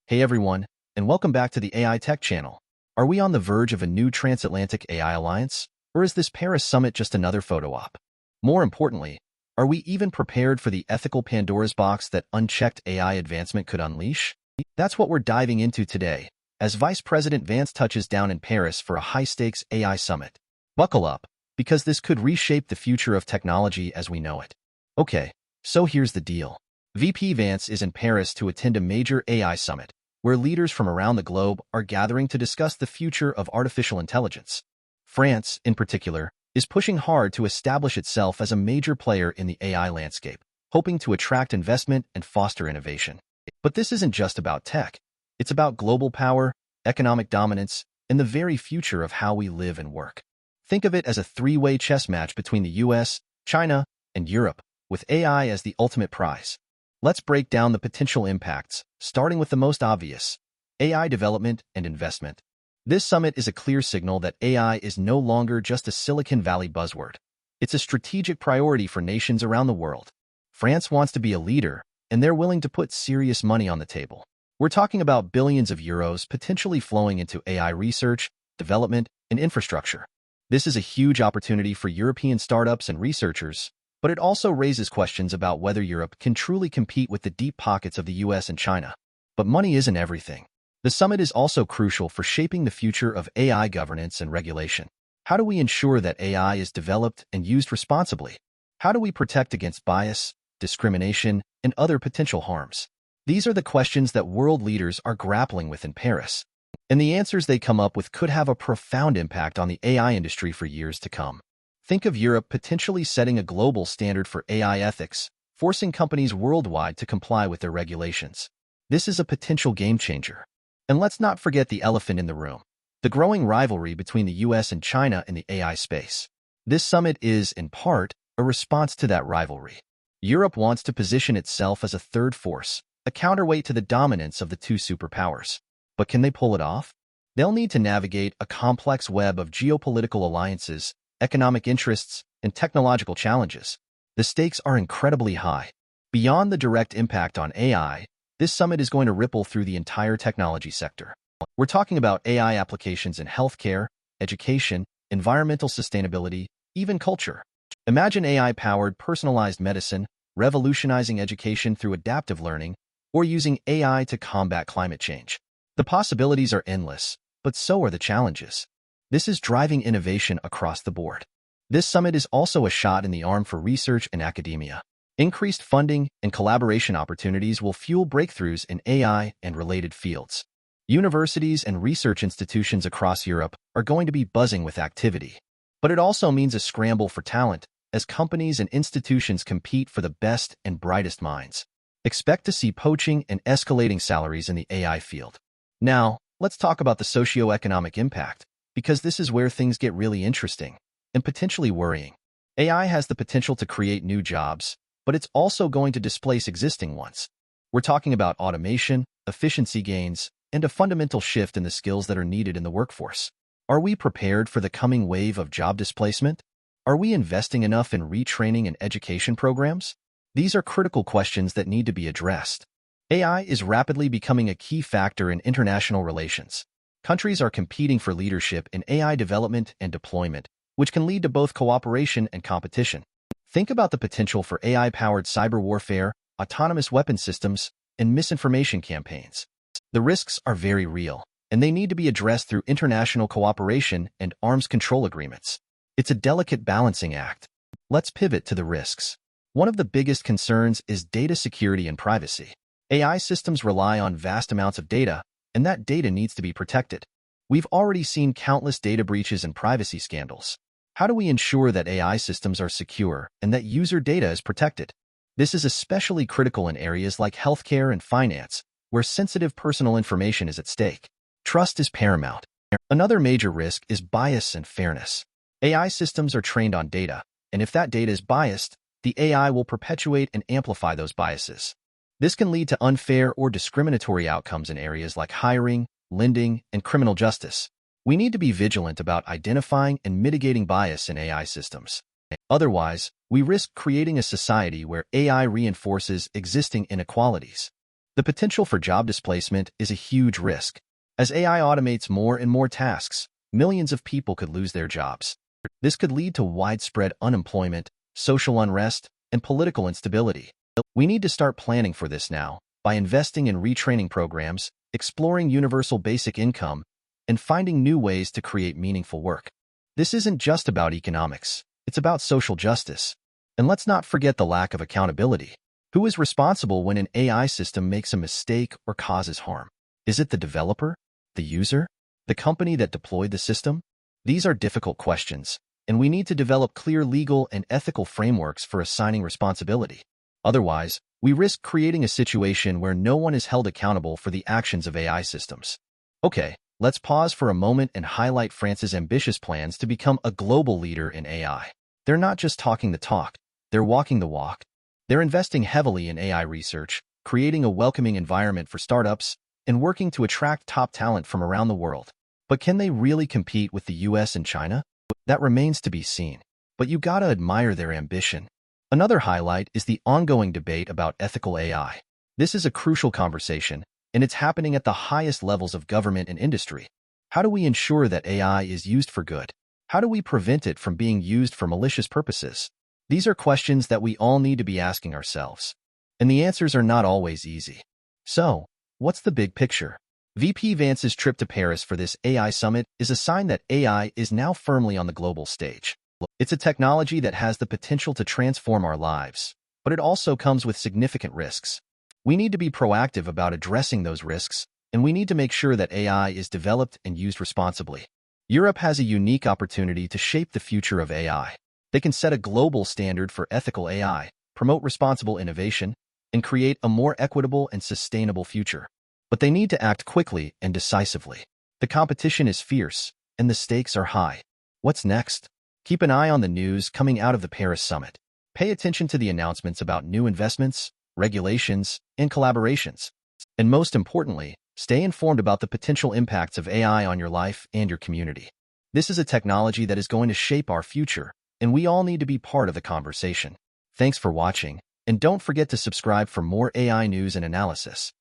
Hey everyone, and welcome back to the AI Tech channel. Are we on the verge of a new transatlantic AI alliance, or is this Paris summit just another photo op? More importantly, are we even prepared for the ethical Pandora's box that unchecked AI advancement could unleash? That's what we're diving into today, as Vice President Vance touches down in Paris for a high-stakes AI summit. Buckle up, because this could reshape the future of technology as we know it. Okay, so here's the deal. VP Vance is in Paris to attend a major AI summit, where leaders from around the globe are gathering to discuss the future of artificial intelligence. France, in particular, is pushing hard to establish itself as a major player in the AI landscape, hoping to attract investment and foster innovation. But this isn't just about tech. It's about global power, economic dominance, and the very future of how we live and work. Think of it as a three-way chess match between the US, China, and Europe, with AI as the ultimate prize. Let's break down the potential impacts, starting with the most obvious: AI development and investment. This summit is a clear signal that AI is no longer just a Silicon Valley buzzword. It's a strategic priority for nations around the world. France wants to be a leader, and they're willing to put serious money on the table. We're talking about billions of euros potentially flowing into AI research, development, and infrastructure. This is a huge opportunity for European startups and researchers, but it also raises questions about whether Europe can truly compete with the deep pockets of the US and China. But money isn't everything. The summit is also crucial for shaping the future of AI governance and regulation. How do we ensure that AI is developed and used responsibly? How do we protect against bias, discrimination, and other potential harms? These are the questions that world leaders are grappling with in Paris, and the answers they come up with could have a profound impact on the AI industry for years to come. Think of Europe potentially setting a global standard for AI ethics, forcing companies worldwide to comply with their regulations. This is a potential game changer. And let's not forget the elephant in the room: the growing rivalry between the US and China in the AI space. This summit is, in part, a response to that rivalry. Europe wants to position itself as a third force, a counterweight to the dominance of the two superpowers. But can they pull it off? They'll need to navigate a complex web of geopolitical alliances, economic interests, and technological challenges. The stakes are incredibly high. Beyond the direct impact on AI, this summit is going to ripple through the entire technology sector. We're talking about AI applications in healthcare, education, environmental sustainability, even culture. Imagine AI-powered personalized medicine, revolutionizing education through adaptive learning, or using AI to combat climate change. The possibilities are endless, but so are the challenges. This is driving innovation across the board. This summit is also a shot in the arm for research and academia. Increased funding and collaboration opportunities will fuel breakthroughs in AI and related fields. Universities and research institutions across Europe are going to be buzzing with activity. But it also means a scramble for talent, as companies and institutions compete for the best and brightest minds. Expect to see poaching and escalating salaries in the AI field. Now, let's talk about the socio-economic impact, because this is where things get really interesting and potentially worrying. AI has the potential to create new jobs, but it's also going to displace existing ones. We're talking about automation, efficiency gains, and a fundamental shift in the skills that are needed in the workforce. Are we prepared for the coming wave of job displacement? Are we investing enough in retraining and education programs? These are critical questions that need to be addressed. AI is rapidly becoming a key factor in international relations. Countries are competing for leadership in AI development and deployment, which can lead to both cooperation and competition. Think about the potential for AI-powered cyber warfare, autonomous weapon systems, and misinformation campaigns. The risks are very real, and they need to be addressed through international cooperation and arms control agreements. It's a delicate balancing act. Let's pivot to the risks. One of the biggest concerns is data security and privacy. AI systems rely on vast amounts of data, and that data needs to be protected. We've already seen countless data breaches and privacy scandals. How do we ensure that AI systems are secure and that user data is protected? This is especially critical in areas like healthcare and finance, where sensitive personal information is at stake. Trust is paramount. Another major risk is bias and fairness. AI systems are trained on data, and if that data is biased, the AI will perpetuate and amplify those biases. This can lead to unfair or discriminatory outcomes in areas like hiring, lending, and criminal justice. We need to be vigilant about identifying and mitigating bias in AI systems. Otherwise, we risk creating a society where AI reinforces existing inequalities. The potential for job displacement is a huge risk. As AI automates more and more tasks, millions of people could lose their jobs. This could lead to widespread unemployment, social unrest, and political instability. We need to start planning for this now by investing in retraining programs, exploring universal basic income, and finding new ways to create meaningful work. This isn't just about economics, it's about social justice. And let's not forget the lack of accountability. Who is responsible when an AI system makes a mistake or causes harm? Is it the developer? The user? The company that deployed the system? These are difficult questions, and we need to develop clear legal and ethical frameworks for assigning responsibility. Otherwise, we risk creating a situation where no one is held accountable for the actions of AI systems. Okay, let's pause for a moment and highlight France's ambitious plans to become a global leader in AI. They're not just talking the talk, they're walking the walk. They're investing heavily in AI research, creating a welcoming environment for startups, and working to attract top talent from around the world. But can they really compete with the US and China? That remains to be seen. But you gotta admire their ambition. Another highlight is the ongoing debate about ethical AI. This is a crucial conversation, and it's happening at the highest levels of government and industry. How do we ensure that AI is used for good? How do we prevent it from being used for malicious purposes? These are questions that we all need to be asking ourselves. And the answers are not always easy. So, what's the big picture? VP Vance's trip to Paris for this AI summit is a sign that AI is now firmly on the global stage. It's a technology that has the potential to transform our lives, but it also comes with significant risks. We need to be proactive about addressing those risks, and we need to make sure that AI is developed and used responsibly. Europe has a unique opportunity to shape the future of AI. They can set a global standard for ethical AI, promote responsible innovation, and create a more equitable and sustainable future. But they need to act quickly and decisively. The competition is fierce, and the stakes are high. What's next? Keep an eye on the news coming out of the Paris summit. Pay attention to the announcements about new investments, regulations, and collaborations. And most importantly, stay informed about the potential impacts of AI on your life and your community. This is a technology that is going to shape our future, and we all need to be part of the conversation. Thanks for watching, and don't forget to subscribe for more AI news and analysis.